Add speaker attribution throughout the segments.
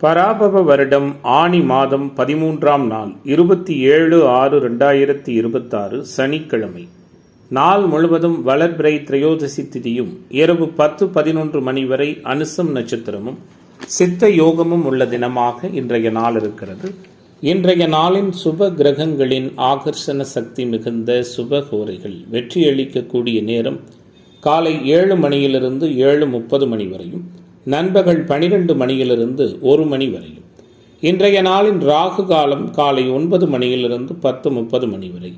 Speaker 1: பராபவ வருடம் ஆனி மாதம் 13ஆம் நாள் 27/6/2026 சனிக்கிழமை. நாள் முழுவதும் வளர்பிறை திரையோதசி திதியும் இரவு 10-11 மணி வரை அனுசம் நட்சத்திரமும் சித்த யோகமும் உள்ள தினமாக இன்றைய நாள் இருக்கிறது. இன்றைய நாளின் சுப கிரகங்களின் ஆகர்ஷண சக்தி மிகுந்த சுபகோரைகள் வெற்றியளிக்கக்கூடிய நேரம் காலை 7 மணியிலிருந்து 7:30 மணி வரையும், நண்பகல் 12 மணியிலிருந்து 1 மணி வரையும். இன்றைய நாளின் ராகு காலம் காலை 9 மணியிலிருந்து 10:30 மணி வரை,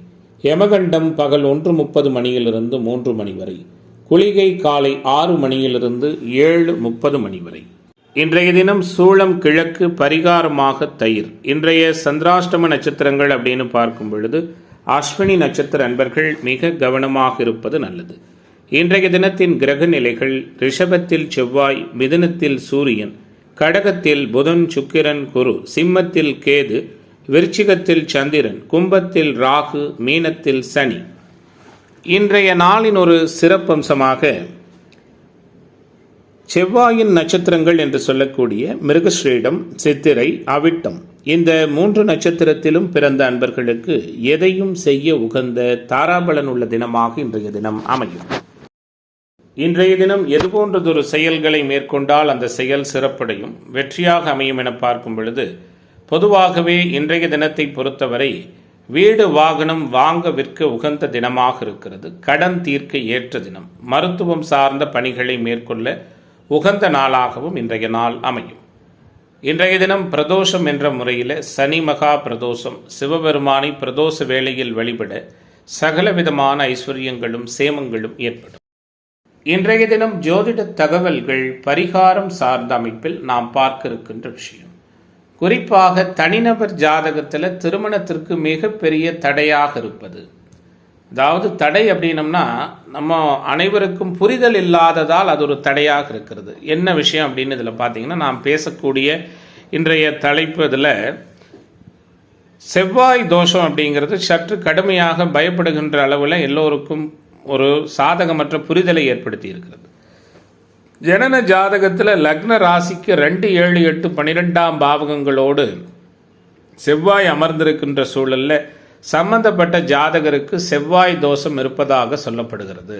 Speaker 1: யமகண்டம் பகல் 1:30 மணியிலிருந்து 3 மணி வரை, குளிகை காலை 6 மணியிலிருந்து 7:30 மணி வரை. இன்றைய தினம் சூளம் கிழக்கு, பரிகாரமாக தயிர். இன்றைய சந்திராஷ்டம நட்சத்திரங்கள் அப்படின்னு பார்க்கும் பொழுது அஸ்வினி நட்சத்திர அன்பர்கள் மிக கவனமாக இருப்பது நல்லது. இன்றைய தினத்தின் கிரக நிலைகள்: ரிஷபத்தில் செவ்வாய், மிதுனத்தில் சூரியன், கடகத்தில் புதன், சுக்கிரன், குரு, சிம்மத்தில் கேது, விருச்சிகத்தில் சந்திரன், கும்பத்தில் ராகு, மீனத்தில் சனி. இன்றைய நாளின் ஒரு சிறப்பம்சமாக செவ்வாயின் நட்சத்திரங்கள் என்று சொல்லக்கூடிய மிருகஸ்ரீடம், சித்திரை, அவிட்டம் இந்த 3 நட்சத்திரத்திலும் பிறந்த அன்பர்களுக்கு எதையும் செய்ய உகந்த தாராபலன் உள்ள தினமாக இன்றைய தினம் அமையும். இன்றைய தினம் எது போன்றதொரு செயல்களை மேற்கொண்டால் அந்த செயல் சிறப்படையும் வெற்றியாக அமையும் என பார்க்கும் பொழுது, பொதுவாகவே இன்றைய தினத்தை பொறுத்தவரை வீடு வாகனம் வாங்க விற்க உகந்த தினமாக இருக்கிறது. கடன் தீர்க்க ஏற்ற தினம், மருத்துவம் சார்ந்த பணிகளை மேற்கொள்ள உகந்த நாளாகவும் இன்றைய நாள் அமையும். இன்றைய தினம் பிரதோஷம் என்ற முறையில் சனி மகா பிரதோஷம். சிவபெருமானை பிரதோஷ வேளையில் வழிபட சகலவிதமான ஐஸ்வர்யங்களும் சேமங்களும் ஏற்படும். இன்றைய தினம் ஜோதிட தகவல்கள் பரிகாரம் சார்ந்த அமைப்பில் நாம் பார்க்க இருக்கின்ற விஷயம், குறிப்பாக தனிநபர் ஜாதகத்தில் திருமணத்திற்கு மிகப்பெரிய தடையாக இருப்பது. அதாவது தடை அப்படின்னம்னா நம்ம அனைவருக்கும் புரிதல் இல்லாததால் அது ஒரு தடையாக இருக்கிறது. என்ன விஷயம் அப்படின்னு இதில் பார்த்தீங்கன்னா, நாம் பேசக்கூடிய இன்றைய தலைப்பு இதில் செவ்வாய் தோஷம் அப்படிங்கிறது சற்று கடுமையாக பயப்படுகின்ற அளவில் எல்லோருக்கும் ஒரு சாதகமற்ற புரிதலை ஏற்படுத்தி இருக்கிறது. ஜனன ஜாதகத்தில் லக்ன ராசிக்கு 2, 7, 8, 12ஆம் பாவகங்களோடு செவ்வாய் அமர்ந்திருக்கின்ற சூழலில் சம்பந்தப்பட்ட ஜாதகருக்கு செவ்வாய் தோஷம் இருப்பதாக சொல்லப்படுகிறது.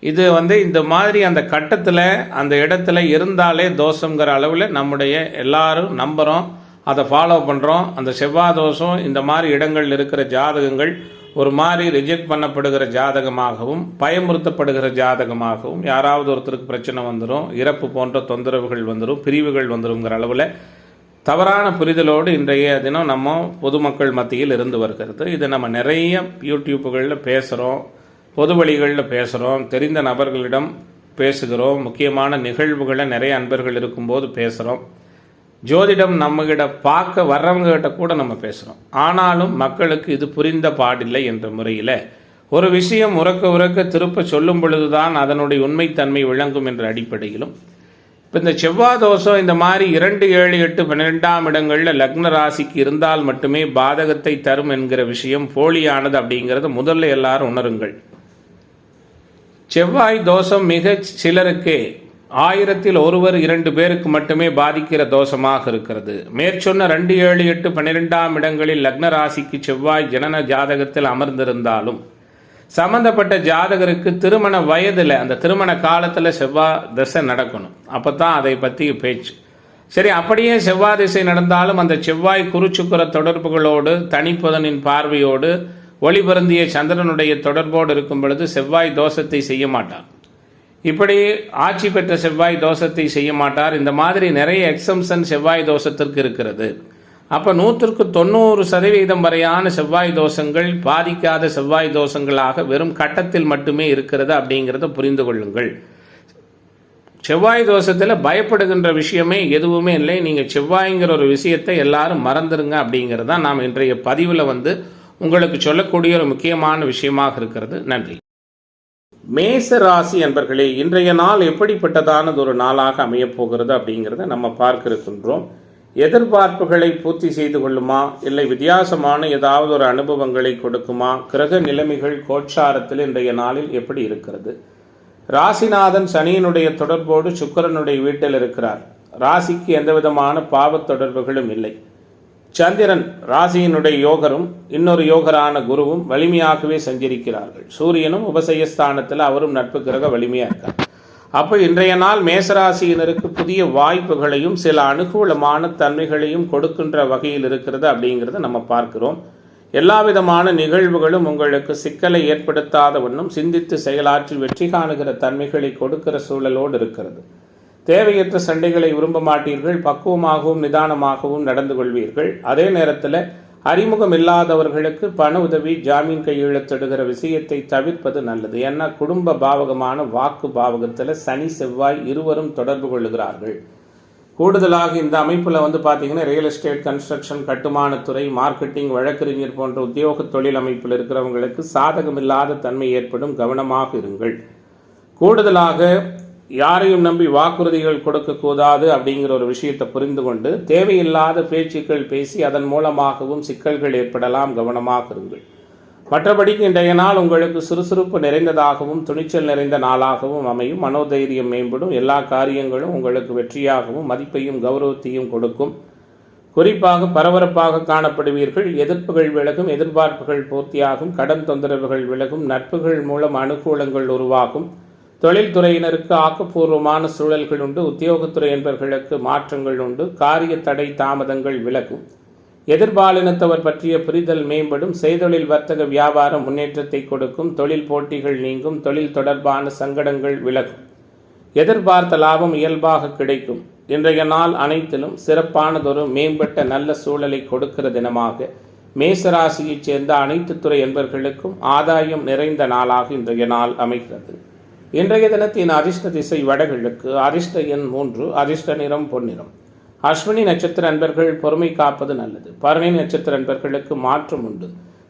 Speaker 1: இது இந்த மாதிரி அந்த கட்டத்தில் அந்த இடத்துல இருந்தாலே தோஷங்கிற அளவில் நம்முடைய எல்லாரும் நம்புகிறோம், அதை ஃபாலோ பண்ணுறோம். அந்த செவ்வாய் தோஷம் இந்த மாதிரி இடங்கள் இருக்கிற ஜாதகங்கள் ஒரு மாதிரி ரிஜெக்ட் பண்ணப்படுகிற ஜாதகமாகவும் பயமுறுத்தப்படுகிற ஜாதகமாகவும், யாராவது ஒருத்தருக்கு பிரச்சனை வந்துடும், இறப்பு போன்ற தொந்தரவுகள் வந்துடும், பிரிவுகள் வந்துடுங்கிற அளவில் தவறான புரிதலோடு இன்றைய தினம் நம்ம பொதுமக்கள் மத்தியில் இருந்து வருகிறது. இதை நம்ம நிறைய யூடியூப்புகளில் பேசுகிறோம், பொது வழிகளில் பேசுகிறோம், தெரிந்த நபர்களிடம் பேசுகிறோம், முக்கியமான நிகழ்வுகளை நிறைய அன்பர்கள் இருக்கும்போது பேசுகிறோம், ஜோதிடம் நம்மகிட்ட பார்க்க வர்றவங்ககிட்ட கூட நம்ம பேசுகிறோம். ஆனாலும் மக்களுக்கு இது புரிந்த பாடில்லை என்ற முறையில் ஒரு விஷயம் உறக்க திருப்ப சொல்லும் பொழுதுதான் அதனுடைய உண்மைத்தன்மை விளங்கும் என்ற அடிப்படையிலும், இப்போ இந்த செவ்வாய் தோஷம் இந்த மாதிரி 2, 7, 8, 12ஆம் இடங்களில் லக்ன ராசிக்கு இருந்தால் மட்டுமே பாதகத்தை தரும் என்கிற விஷயம் போலியானது அப்படிங்கிறத முதல்ல எல்லாரும் உணருங்கள். செவ்வாய் தோஷம் மிக சிலருக்கு 1000-ல் 1-2 பேருக்கு மட்டுமே பாதிக்கிற தோஷமாக இருக்கிறது. மேற்சொன்ன 2, 7, 8, 12ஆம் இடங்களில் லக்ன ராசிக்கு செவ்வாய் ஜனன ஜாதகத்தில் அமர்ந்திருந்தாலும் சம்பந்தப்பட்ட ஜாதகருக்கு திருமண வயதில் அந்த திருமண காலத்தில் செவ்வாய் திசை நடக்கணும். அப்போ தான் அதை பற்றி பேச்சு. சரி, அப்படியே செவ்வாய் திசை நடந்தாலும் அந்த செவ்வாய் குருச்சுக்கர தொடர்புகளோடு, தனிப்புதனின் பார்வையோடு, ஒளிபருந்திய சந்திரனுடைய தொடர்போடு இருக்கும் பொழுது செவ்வாய் தோஷத்தை செய்ய மாட்டார். இப்படி ஆட்சி பெற்ற செவ்வாய் தோஷத்தை செய்ய மாட்டார். இந்த மாதிரி நிறைய எக்ஸம்ஷன் செவ்வாய் தோஷத்திற்கு இருக்கிறது. அப்போ 100க்கு 90% வரையான செவ்வாய் தோஷங்கள் பாதிக்காத செவ்வாய் தோஷங்களாக வெறும் கட்டத்தில் மட்டுமே இருக்கிறது அப்படிங்கிறத புரிந்து கொள்ளுங்கள். செவ்வாய் தோஷத்தில் பயப்படுகின்ற விஷயமே எதுவுமே இல்லை. நீங்கள் செவ்வாய்ங்கிற ஒரு விஷயத்தை எல்லாரும் மறந்துடுங்க அப்படிங்கிறது தான் நாம் இன்றைய பதிவில் உங்களுக்கு சொல்லக்கூடிய ஒரு முக்கியமான விஷயமாக இருக்கிறது. நன்றி. மேச ராசி அன்பர்களே, இன்றைய நாள் எப்படிப்பட்டதானது ஒரு நாளாக அமையப்போகிறது அப்படிங்கிறத நம்ம பார்க்க இருக்கின்றோம். எதிர்பார்ப்புகளை பூர்த்தி செய்து கொள்ளுமா, இல்லை வித்தியாசமான ஏதாவது ஒரு அனுபவங்களை கொடுக்குமா? கிரக நிலைமைகள் கோட்சாரத்தில் இன்றைய நாளில் எப்படி இருக்கிறது? ராசிநாதன் சனியினுடைய தொடர்போடு சுக்கிரனுடைய வீட்டில் இருக்கிறார். ராசிக்கு எந்த விதமான பாவ தொடர்புகளும் இல்லை. சந்திரன் ராசியினுடைய யோகரும் இன்னொரு யோகரான குருவும் வலிமையாகவே சஞ்சரிக்கிறார்கள். சூரியனும் உபசயஸ்தானத்தில் அவரும் நட்பு கிரக வலிமையாக இருக்கார். அப்போ இன்றைய நாள் மேசராசியினருக்கு புதிய வாய்ப்புகளையும் சில அனுகூலமான தன்மைகளையும் கொடுக்கின்ற வகையில் இருக்கிறது அப்படிங்கிறத நம்ம பார்க்கிறோம். எல்லா விதமான நிகழ்வுகளும் உங்களுக்கு சிக்கலை ஏற்படுத்தாத வண்ணம் சிந்தித்து செயலாற்றி வெற்றி காணுகிற தன்மைகளை கொடுக்கிற சூழலோடு இருக்கிறது. தேவையற்ற சண்டைகளை விரும்ப மாட்டீர்கள். பக்குவமாகவும் நிதானமாகவும் நடந்து கொள்வீர்கள். அதே நேரத்தில் அறிமுகம் இல்லாதவர்களுக்கு பண உதவி, ஜாமீன் கையெழுத்திடுகிற விஷயத்தை தவிர்ப்பது நல்லது. ஏன்னா குடும்ப பாவகமான வாக்கு பாவகத்தில் சனி செவ்வாய் இருவரும் தொடர்பு கொள்ளுகிறார்கள். கூடுதலாக இந்த அமைப்பில் பார்த்தீங்கன்னா ரியல் எஸ்டேட், கன்ஸ்ட்ரக்ஷன், கட்டுமானத்துறை, மார்க்கெட்டிங், வழக்கறிஞர் போன்ற உத்தியோக தொழில் அமைப்பில் இருக்கிறவங்களுக்கு சாதகமில்லாத தன்மை ஏற்படும். கவனமாக இருங்கள். கூடுதலாக யாரையும் நம்பி வாக்குறுதிகள் கொடுக்கக்கூடாது அப்படிங்கிற ஒரு விஷயத்தை புரிந்து கொண்டு தேவையில்லாத பேச்சுக்கள் பேசி அதன் மூலமாகவும் சிக்கல்கள் ஏற்படலாம். கவனமாக இருங்கள். மற்றபடிக்கு இன்றைய நாள் உங்களுக்கு சுறுசுறுப்பு நிறைந்ததாகவும் துணிச்சல் நிறைந்த நாளாகவும் அமையும். மனோதைரியம் மேம்படும். எல்லா காரியங்களும் உங்களுக்கு வெற்றியாகவும் மதிப்பையும் கௌரவத்தையும் கொடுக்கும். குறிப்பாக பரபரப்பாக காணப்படுவீர்கள். எதிர்ப்புகள் விலகும். எதிர்பார்ப்புகள் பூர்த்தியாகும். கடன் தொந்தரவுகள் விலகும். நட்புகள் மூலம் அனுகூலங்கள் உருவாகும். தொழில்துறையினருக்கு ஆக்கப்பூர்வமான சூழல்கள் உண்டு. உத்தியோகத்துறை என்பவர்களுக்கு மாற்றங்கள் உண்டு. காரிய தடை தாமதங்கள் விலகும். எதிர்பாலினத்தவர் பற்றிய புரிதல் மேம்படும். செய்தொழில், வர்த்தக, வியாபாரம் முன்னேற்றத்தை கொடுக்கும். தொழில் போட்டிகள் நீங்கும். தொழில் தொடர்பான சங்கடங்கள் விலகும். எதிர்பார்த்த லாபம் இயல்பாக கிடைக்கும். இன்றைய நாள் அனைத்திலும் சிறப்பானதொரு மேம்பட்ட நல்ல சூழலை கொடுக்கிற தினமாக மேசராசியைச் சேர்ந்த அனைத்து துறை என்பவர்களுக்கும் ஆதாயம் நிறைந்த நாளாக இன்றைய நாள் அமைகிறது. இன்றைய தினத்தின் அதிர்ஷ்ட திசை வடகிழக்கு. அதிர்ஷ்ட எண் 3. அதிர்ஷ்ட நிறம் பொன்னிறம். அஸ்வினி நட்சத்திர அன்பர்கள் பொறுமை காப்பது நல்லது. பரணி நட்சத்திர அன்பர்களுக்கு மாற்றம் உண்டு.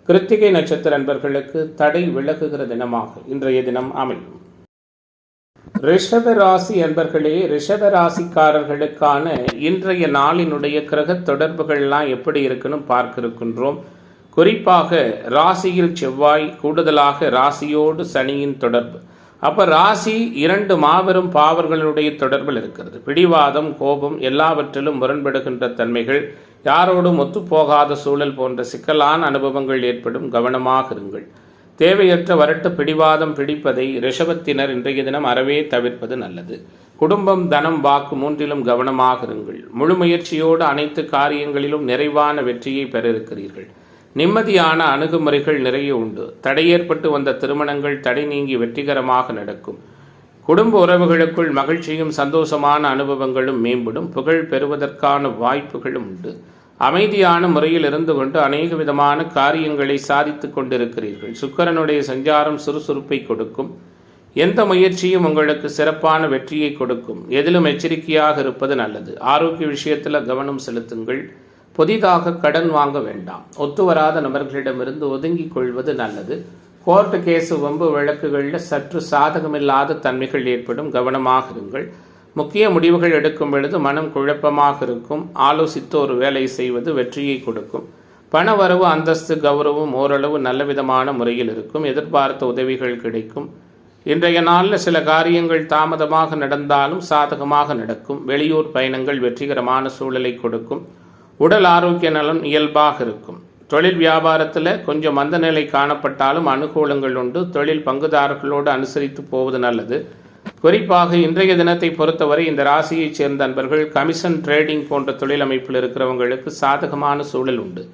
Speaker 1: கிருத்திகை நட்சத்திர அன்பர்களுக்கு தடை விலகுகிற தினமாக இன்றைய தினம் அமையும். ரிஷப ராசி அன்பர்களே, ரிஷப ராசிக்காரர்களுக்கான இன்றைய நாளினுடைய கிரக தொடர்புகள்லாம் எப்படி இருக்குன்னு பார்க்க இருக்கின்றோம். குறிப்பாக ராசியில் செவ்வாய், கூடுதலாக ராசியோடு சனியின் தொடர்பு. அப்போ ராசி 2 மாபெரும் பாவர்களுடைய தொடர்பில் இருக்கிறது. பிடிவாதம், கோபம், எல்லாவற்றிலும் முரண்படுகின்ற தன்மைகள், யாரோடும் ஒத்துப்போகாத சூழல் போன்ற சிக்கலான அனுபவங்கள் ஏற்படும். கவனமாக இருங்கள். தேவையற்ற வரட்டு பிடிவாதம் பிடிப்பதை ரிஷபத்தினர் இன்றைய தினம் அறவே தவிர்ப்பது நல்லது. குடும்பம், தனம், வாக்கு மூன்றிலும் கவனமாக இருங்கள். முழு முயற்சியோடு அனைத்து காரியங்களிலும் நிறைவான வெற்றியை பெற இருக்கிறீர்கள். நிம்மதியான அணுகுமுறைகள் நிறைய உண்டு. தடையேற்பட்டு வந்த திருமணங்கள் தடை நீங்கி வெற்றிகரமாக நடக்கும். குடும்ப உறவுகளுக்குள் மகிழ்ச்சியும் சந்தோஷமான அனுபவங்களும் மேம்படும். புகழ் பெறுவதற்கான வாய்ப்புகளும் உண்டு. அமைதியான முறையில் இருந்து கொண்டு அநேக விதமான காரியங்களை சாதித்து கொண்டிருக்கிறீர்கள். சுக்கிரனுடைய சஞ்சாரம் சுறுசுறுப்பை கொடுக்கும். எந்த முயற்சியும் உங்களுக்கு சிறப்பான வெற்றியை கொடுக்கும். எதிலும் எச்சரிக்கையாக இருப்பது நல்லது. ஆரோக்கிய விஷயத்தில் கவனம் செலுத்துங்கள். புதிதாக கடன் வாங்க வேண்டாம். ஒத்துவராத நபர்களிடமிருந்து ஒதுங்கிக் கொள்வது நல்லது. கோர்ட்டு கேசு, வம்பு வழக்குகளில் சற்று சாதகமில்லாத தன்மைகள் ஏற்படும். கவனமாக இருங்கள். முக்கிய முடிவுகள் எடுக்கும் பொழுது மனம் குழப்பமாக இருக்கும். ஆலோசித்து ஒரு வேலை செய்வது வெற்றியை கொடுக்கும். பண வரவு, அந்தஸ்து, கௌரவம் ஓரளவு நல்ல விதமான முறையில் இருக்கும். எதிர்பார்த்த உதவிகள் கிடைக்கும். இன்றைய நாளில் சில காரியங்கள் தாமதமாக நடந்தாலும் சாதகமாக நடக்கும். வெளியூர் பயணங்கள் வெற்றிகரமான சூழலை கொடுக்கும். உடல் ஆரோக்கிய நலன் இயல்பாக இருக்கும். தொழில் வியாபாரத்தில் கொஞ்சம் மந்த நிலை காணப்பட்டாலும் அனுகூலங்கள் உண்டு. தொழில் பங்குதாரர்களோடு அனுசரித்து போவது நல்லது. குறிப்பாக இன்றைய தினத்தை பொறுத்தவரை இந்த ராசியைச் சேர்ந்த நண்பர்கள் கமிஷன், ட்ரேடிங் போன்ற தொழில் அமைப்பில் இருக்கிறவங்களுக்கு சாதகமான சூழல் உண்டு.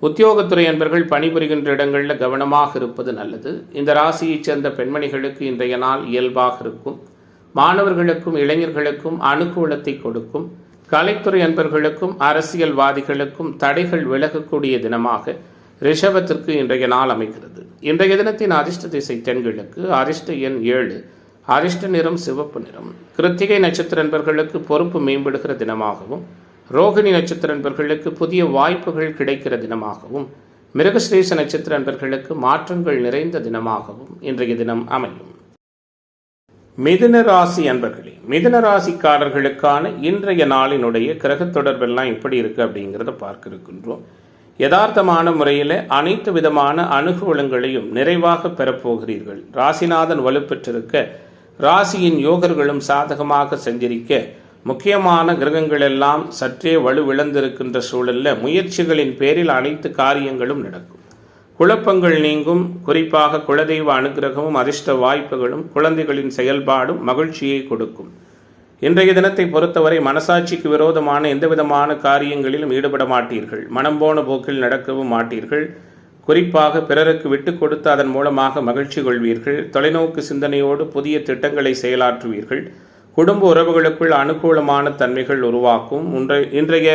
Speaker 1: உத்தியோகத்துறை அன்பர்கள் பணிபுரிகின்ற இடங்களில் கவனமாக இருப்பது நல்லது. இந்த ராசியைச் சேர்ந்த பெண்மணிகளுக்கு இன்றைய நாள் இயல்பாக இருக்கும். மாணவர்களுக்கும் இளைஞர்களுக்கும் அனுகூலத்தை கொடுக்கும். கலைத்துறை அன்பர்களுக்கும் அரசியல்வாதிகளுக்கும் தடைகள் விலகக்கூடிய தினமாக ரிஷபத்திற்கு இன்றைய நாள் அமைகிறது. இன்றைய தினத்தின் அதிர்ஷ்ட திசை தென்கிழக்கு. அதிர்ஷ்ட எண் 7. அதிர்ஷ்ட நிறம் சிவப்பு நிறம். கிருத்திகை நட்சத்திர அன்பர்களுக்கு பொறுப்பு மேம்படுகிற தினமாகவும், ரோகிணி நட்சத்திர அன்பர்களுக்கு புதிய வாய்ப்புகள் கிடைக்கிற தினமாகவும், மிருகஸ்ரீச நட்சத்திர அன்பர்களுக்கு மாற்றங்கள் நிறைந்த தினமாகவும் இன்றைய தினம் அமையும். மிதுன ராசி அன்பர்களே, மிதுன ராசிக்காரர்களுக்கான இன்றைய நாளினுடைய கிரக தொடர்பெல்லாம் எப்படி இருக்கு அப்படிங்கிறத பார்க்க இருக்கின்றோம். யதார்த்தமான முறையில் அனைத்து விதமான அனுகூலங்களையும் நிறைவாக பெறப்போகிறீர்கள். ராசிநாதன் வலுப்பெற்றிருக்க ராசியின் யோகர்களும் சாதகமாக சஞ்சரிக்க முக்கியமான கிரகங்கள் எல்லாம் சற்றே வலுவிழந்திருக்கின்ற சூழலில் முயற்சிகளின் பேரில் அனைத்து காரியங்களும் நடக்கும். குழப்பங்கள் நீங்கும். குறிப்பாக குலதெய்வ அனுகிரகமும் அதிர்ஷ்ட வாய்ப்புகளும் குழந்தைகளின் செயல்பாடும் மகிழ்ச்சியை கொடுக்கும். இன்றைய தினத்தை பொறுத்தவரை மனசாட்சிக்கு விரோதமான எந்தவிதமான காரியங்களிலும் ஈடுபட மாட்டீர்கள். மனம் போன போக்கில் நடக்கவும் மாட்டீர்கள். குறிப்பாக பிறருக்கு விட்டு கொடுத்து அதன் மூலமாக மகிழ்ச்சி கொள்வீர்கள். தொலைநோக்கு சிந்தனையோடு புதிய திட்டங்களை செயலாற்றுவீர்கள். குடும்ப உறவுகளுக்குள் அனுகூலமான தன்மைகள் உருவாக்கும். இன்றைய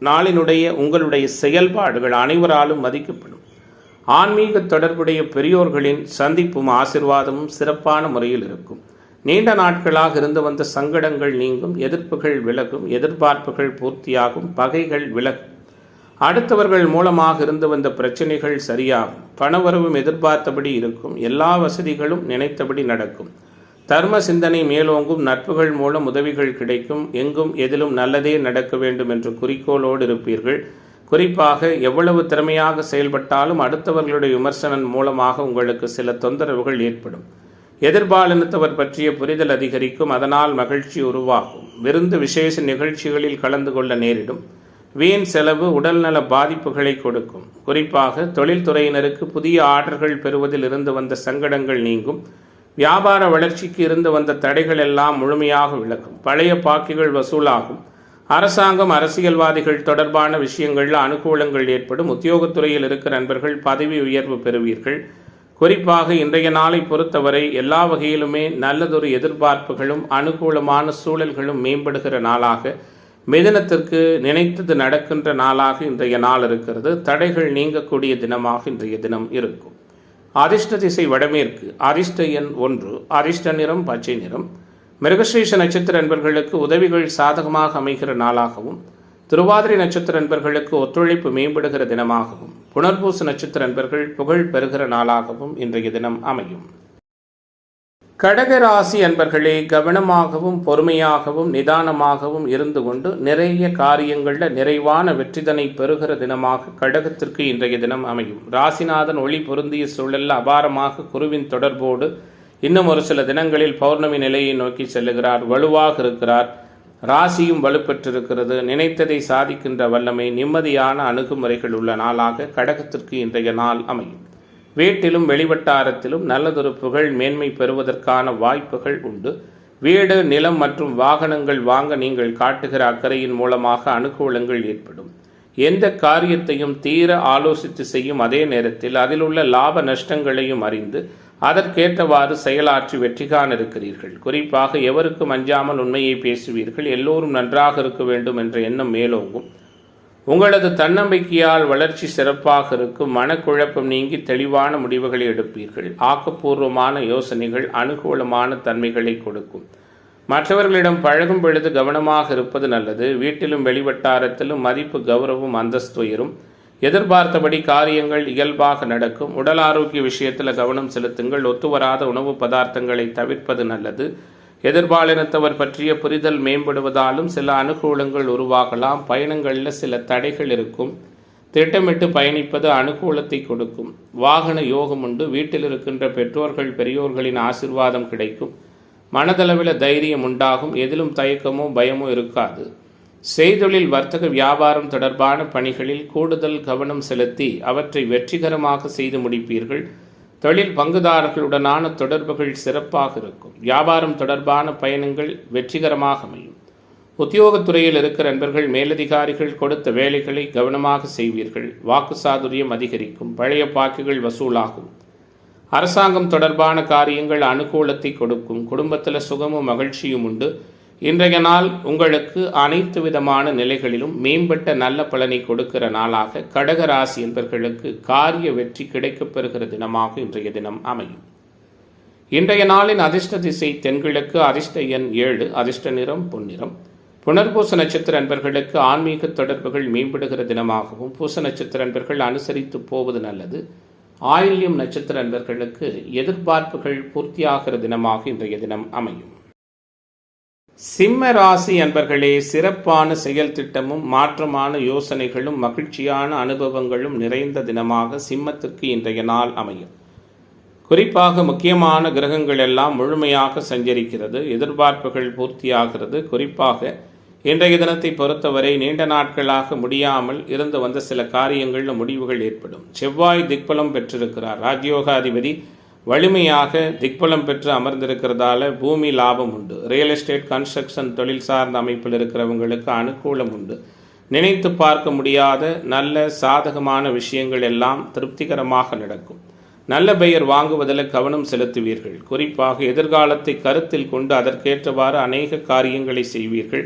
Speaker 1: நாளினுடைய உங்களுடைய செயல்பாடுகள் அனைவராலும் மதிக்கப்படும். ஆன்மீக தொடர்புடைய பெரியோர்களின் சந்திப்பும் ஆசிர்வாதமும் சிறப்பான முறையில் இருக்கும். நீண்ட நாட்களாக இருந்து வந்த சங்கடங்கள் நீங்கும். எதிர்ப்புகள் விலகும். எதிர்பார்ப்புகள் பூர்த்தியாகும். பகைகள் விலகும். அடுத்தவர்கள் மூலமாக இருந்து வந்த பிரச்சனைகள் சரியாகும். பணவரவும் எதிர்பார்த்தபடி இருக்கும். எல்லா வசதிகளும் நினைத்தபடி நடக்கும். தர்ம சிந்தனை மேலோங்கும். நட்புகள் மூலம் உதவிகள் கிடைக்கும். எங்கும் எதிலும் நல்லதே நடக்க வேண்டும் என்ற குறிக்கோளோடு இருப்பீர்கள். குறிப்பாக எவ்வளவு திறமையாக செயல்பட்டாலும் அடுத்தவர்களுடைய விமர்சனம் மூலமாக உங்களுக்கு சில தொந்தரவுகள் ஏற்படும். எதிர்பாலினத்தவர் பற்றிய புரிதல் அதிகரிக்கும். அதனால் மகிழ்ச்சி உருவாகும். விருந்து விசேஷ நிகழ்ச்சிகளில் கலந்து கொள்ள நேரிடும். வீண் செலவு உடல்நல பாதிப்புகளை கொடுக்கும். குறிப்பாக தொழில்துறையினருக்கு புதிய ஆர்டர்கள் பெறுவதில் இருந்து வந்த சங்கடங்கள் நீங்கும். வியாபார வளர்ச்சிக்கு இருந்து வந்த தடைகள் எல்லாம் முழுமையாக விலகும். பழைய பாக்கிகள் வசூலாகும். அரசாங்கம் அரசியல்வாதிகள் தொடர்பான விஷயங்களில் அனுகூலங்கள் ஏற்படும். உத்தியோகத்துறையில் இருக்கிற நண்பர்கள் பதவி உயர்வு பெறுவீர்கள். குறிப்பாக இன்றைய நாளை பொறுத்தவரை எல்லா வகையிலுமே நல்லதொரு எதிர்பார்ப்புகளும் அனுகூலமான சூழல்களும் மேம்படுகிற நாளாக, மிதுனத்திற்கு நினைத்தது நடக்கின்ற நாளாக இன்றைய நாள் இருக்கிறது. தடைகள் நீங்கக்கூடிய தினமாக இன்றைய தினம் இருக்கும். அதிர்ஷ்ட திசை வடமேற்கு. அதிர்ஷ்ட எண் 1. அதிர்ஷ்ட நிறம் பச்சை நிறம். மிருகஸ்ரீஷ நட்சத்திர நண்பர்களுக்கு உதவிகள் சாதகமாக அமைகிற நாளாகவும், திருவாதிரை நட்சத்திர நண்பர்களுக்கு ஒத்துழைப்பு மேம்படுகிற தினமாகவும், புனர்பூச நட்சத்திர நண்பர்கள் புகழ் பெறுகிற நாளாகவும் இன்றைய தினம் அமையும். கடகராசி அன்பர்களே, கவனமாகவும் பொறுமையாகவும் நிதானமாகவும் இருந்து கொண்டு நிறைய காரியங்களில் நிறைவான வெற்றிதனை பெறுகிற தினமாக கடகத்திற்கு இன்றைய தினம் அமையும். ராசிநாதன் ஒளி பொருந்திய சூழலில் அபாரமாக குருவின் தொடர்போடு இன்னும் ஒரு சில தினங்களில் பௌர்ணமி நிலையை நோக்கி செல்லுகிறார். வலுவாக இருக்கிறார். ராசியும் வலுப்பெற்றிருக்கிறது. நினைத்ததை சாதிக்கின்ற வல்லமை, நிம்மதியான அணுகுமுறைகள் உள்ள நாளாக கடகத்திற்கு இன்றைய நாள் அமையும். வீட்டிலும் வெளிவட்டாரத்திலும் நல்லதொரு புகழ் மேன்மை பெறுவதற்கான வாய்ப்புகள் உண்டு. வீடு, நிலம் மற்றும் வாகனங்கள் வாங்க நீங்கள் காட்டுகிற அக்கறையின் மூலமாக அனுகூலங்கள் ஏற்படும். எந்த காரியத்தையும் தீர ஆலோசித்து செய்யும் அதே நேரத்தில் அதில் உள்ள லாப நஷ்டங்களையும் அறிந்து அதற்கேற்றவாறு செயலாற்றி வெற்றி காண இருக்கிறீர்கள். குறிப்பாக எவருக்கும் அஞ்சாமல் உண்மையை பேசுவீர்கள். எல்லோரும் நன்றாக இருக்க வேண்டும் என்ற எண்ணம் மேலோங்கும். உங்களது தன்னம்பிக்கையால் வளர்ச்சி சிறப்பாக இருக்கும். மனக்குழப்பம் நீங்கி தெளிவான முடிவுகளை எடுப்பீர்கள். ஆக்கப்பூர்வமான யோசனைகள் அனுகூலமான தன்மைகளை கொடுக்கும். மற்றவர்களிடம் பழகும் பொழுது கவனமாக இருப்பது நல்லது. வீட்டிலும் வெளிவட்டாரத்திலும் மதிப்பு, கௌரவம், அந்தஸ்து உயரும். எதிர்பார்த்தபடி காரியங்கள் இயல்பாக நடக்கும். உடல் ஆரோக்கிய விஷயத்தில் கவனம் செலுத்துங்கள். ஒத்துவராத உணவு பதார்த்தங்களை தவிர்ப்பது நல்லது. எதிர்பாலினத்தவர் பற்றிய புரிதல் மேம்படுவதாலும் சில அனுகூலங்கள் உருவாகலாம். பயணங்களில் சில தடைகள் இருக்கும். திட்டமிட்டு பயணிப்பது அனுகூலத்தை கொடுக்கும். வாகன யோகம் உண்டு. வீட்டில் இருக்கின்ற பெற்றோர்கள் பெரியோர்களின் ஆசிர்வாதம் கிடைக்கும். மனதளவில் தைரியம் உண்டாகும். எதிலும் தயக்கமோ பயமோ இருக்காது. செய்தொழில், வர்த்தக, வியாபாரம் தொடர்பான பணிகளில் கூடுதல் கவனம் செலுத்தி அவற்றை வெற்றிகரமாக செய்து முடிப்பீர்கள். தொழில் பங்குதாரர்களுடனான தொடர்புகள் சிறப்பாக இருக்கும். வியாபாரம் தொடர்பான பயணங்கள் வெற்றிகரமாக அமையும். உத்தியோகத்துறையில் இருக்கிற நண்பர்கள் மேலதிகாரிகள் கொடுத்த வேலைகளை கவனமாக செய்வீர்கள். வாக்கு சாதுரியம் அதிகரிக்கும். பழைய பாக்கிகள் வசூலாகும். அரசாங்கம் தொடர்பான காரியங்கள் அனுகூலத்தை கொடுக்கும். குடும்பத்தில் சுகமும் மகிழ்ச்சியும் உண்டு. இன்றைய நாள் உங்களுக்கு அனைத்து விதமான நிலைகளிலும் மேம்பட்ட நல்ல பலனை கொடுக்கிற நாளாக கடகராசி என்பவர்களுக்கு காரிய வெற்றி கிடைக்கப்பெறுகிற தினமாக இன்றைய தினம் அமையும். இன்றைய நாளின் அதிர்ஷ்ட திசை தென்கிழக்கு. அதிர்ஷ்ட எண் 7. அதிர்ஷ்ட நிறம் பொன்னிறம். புனர்பூச நட்சத்திர அன்பர்களுக்கு ஆன்மீக தொடர்புகள் மேம்படுகிற தினமாகவும், பூச நட்சத்திர அன்பர்கள் அனுசரித்து போவது நல்லது. ஆயில்யம் நட்சத்திர அன்பர்களுக்கு எதிர்பார்ப்புகள் பூர்த்தியாகிற தினமாக இன்றைய தினம் அமையும். சிம்ம ராசி அன்பர்களே, சிறப்பான செயல் திட்டமும் மாற்றமான யோசனைகளும் மகிழ்ச்சியான அனுபவங்களும் நிறைந்த தினமாக சிம்மத்திற்கு இன்றைய நாள் அமையும். குறிப்பாக முக்கியமான கிரகங்கள் எல்லாம் முழுமையாக சஞ்சரிக்கிறது. எதிர்பார்ப்புகள் பூர்த்தியாகிறது. குறிப்பாக இன்றைய தினத்தை பொறுத்தவரை நீண்ட நாட்களாக முடியாமல் இருந்து வந்த சில காரியங்களில் முடிவுகள் ஏற்படும். செவ்வாய் திக்பலம் பெற்றிருக்கிறார். ராஜயோகாதிபதி வலிமையாக திக்பலம் பெற்று அமர்ந்திருக்கிறதால பூமி லாபம் உண்டு. ரியல் எஸ்டேட், கன்ஸ்ட்ரக்ஷன், தொழில் சார்ந்த அமைப்பில் இருக்கிறவங்களுக்கு அனுகூலம் உண்டு. நினைத்து பார்க்க முடியாத நல்ல சாதகமான விஷயங்கள் எல்லாம் திருப்திகரமாக நடக்கும். நல்ல பெயர் வாங்குவதில் கவனம் செலுத்துவீர்கள். குறிப்பாக எதிர்காலத்தை கருத்தில் கொண்டு அதற்கேற்றவாறு அநேக காரியங்களை செய்வீர்கள்.